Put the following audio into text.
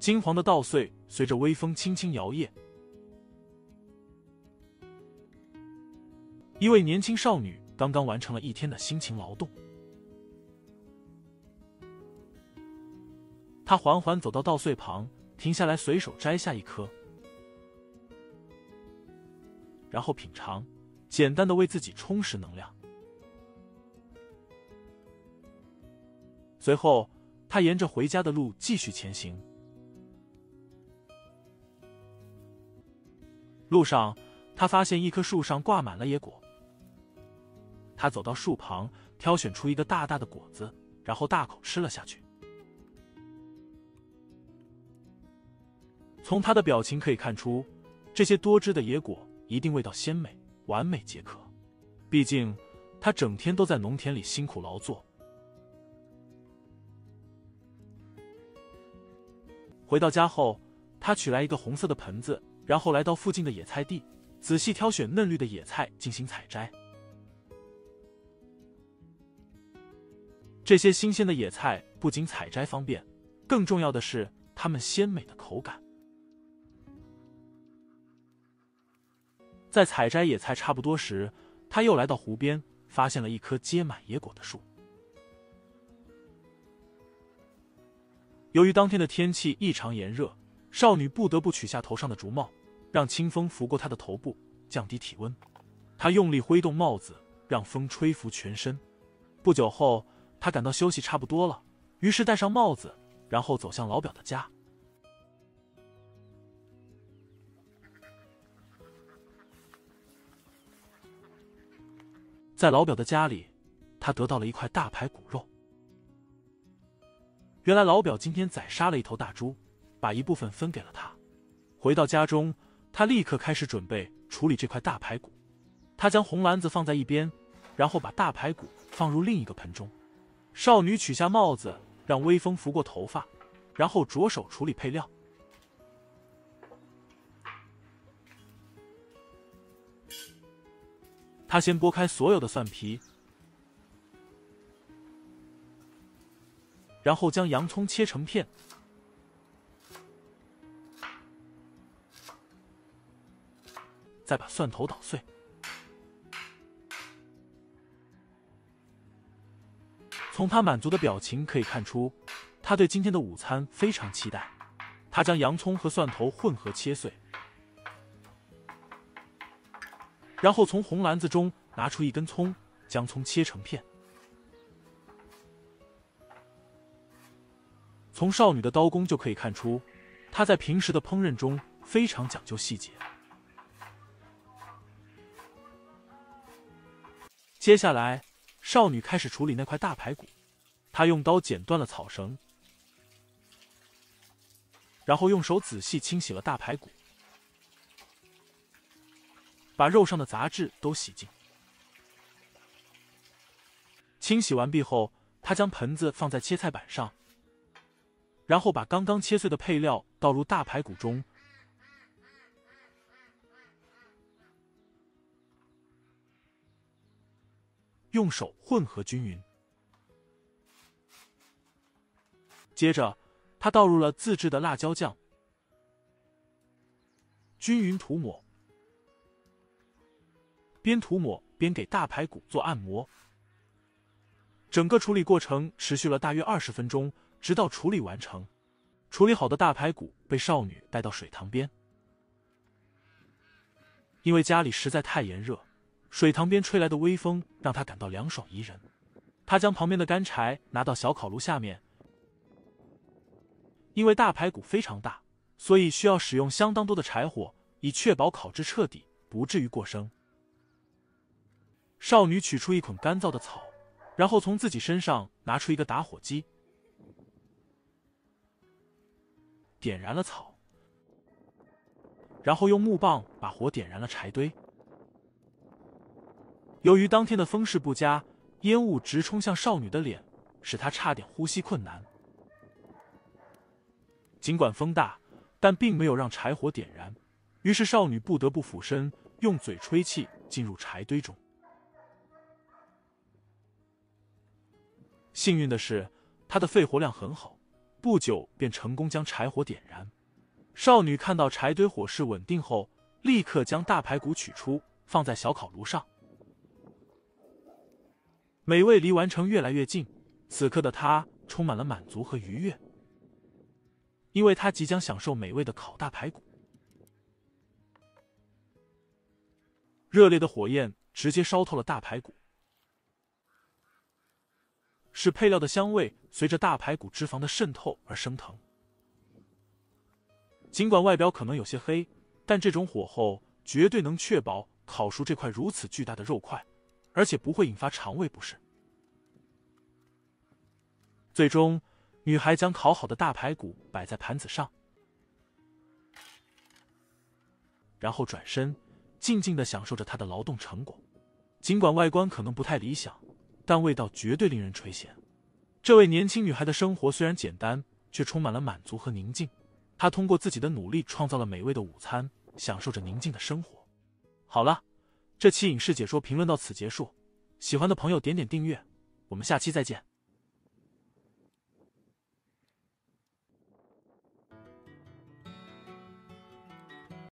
金黄的稻穗随着微风轻轻摇曳。一位年轻少女刚刚完成了一天的辛勤劳动，她缓缓走到稻穗旁，停下来随手摘下一颗，然后品尝，简单的为自己充实能量。随后，她沿着回家的路继续前行。路上，她发现一棵树上挂满了野果。她走到树旁，挑选出一个大大的果子，然后大口吃了下去。从她的表情可以看出，这些多汁的野果一定味道鲜美，完美解渴。毕竟，她整天都在农田里辛苦劳作。回到家后，她取来一个红色的盆子，然后来到附近的野菜地，仔细挑选嫩绿的野菜进行采摘。这些新鲜的野菜不仅采摘方便，更重要的是它们鲜美的口感。在采摘野菜差不多时，他又来到湖边，发现了一棵结满野果的树。由于当天的天气异常炎热，少女不得不取下头上的竹帽，让清风拂过她的头部，降低体温。她用力挥动帽子，让风吹拂全身。不久后，她感到休息差不多了，于是戴上帽子，然后走向老表的家。在老表的家里，他得到了一块大排骨肉。原来老表今天宰杀了一头大猪，把一部分分给了他。回到家中，他立刻开始准备处理这块大排骨。他将红篮子放在一边，然后把大排骨放入另一个盆中。少女取下帽子，让微风拂过头发，然后着手处理配料。她先剥开所有的蒜皮，然后将洋葱切成片，再把蒜头捣碎。从她满足的表情可以看出，她对今天的午餐非常期待。她将洋葱和蒜头混合切碎，然后从红篮子中拿出一根葱，将葱切成片。从少女的刀工就可以看出，她在平时的烹饪中非常讲究细节。接下来，少女开始处理那块大排骨。她用刀剪断了草绳，然后用手仔细清洗了大排骨，把肉上的杂质都洗净。清洗完毕后，她将盆子放在切菜板上，然后把刚刚切碎的配料倒入大排骨中，用手混合均匀。接着，她倒入了自制的辣椒酱，均匀涂抹，边涂抹边给大排骨做按摩。整个处理过程持续了大约20分钟，直到处理完成。处理好的大排骨被少女带到水塘边。因为家里实在太炎热，水塘边吹来的微风让她感到凉爽宜人。她将旁边的干柴拿到小烤炉下面。因为大排骨非常大，所以需要使用相当多的柴火，以确保烤制彻底，不至于过生。少女取出一捆干燥的草，然后从自己身上拿出一个打火机，点燃了草，然后用木棒把火点燃了柴堆。由于当天的风势不佳，烟雾直冲向少女的脸，使她差点呼吸困难。尽管风大，但并没有让柴火点燃，于是少女不得不俯身，用嘴吹气进入柴堆中。幸运的是，她的肺活量很好，不久便成功将柴火点燃。少女看到柴堆火势稳定后，立刻将大排骨取出，放在小烤炉上。美味离完成越来越近，此刻的她充满了满足和愉悦，因为她即将享受美味的烤大排骨。热烈的火焰直接烧透了大排骨，使配料的香味随着大排骨脂肪的渗透而升腾。尽管外表可能有些黑，但这种火候绝对能确保烤熟这块如此巨大的肉块，而且不会引发肠胃不适。最终，女孩将烤好的大排骨摆在盘子上，然后转身，静静地享受着她的劳动成果。尽管外观可能不太理想，但味道绝对令人垂涎。这位年轻女孩的生活虽然简单，却充满了满足和宁静。她通过自己的努力创造了美味的午餐，享受着宁静的生活。好了，这期影视解说评论到此结束。喜欢的朋友点点订阅，我们下期再见。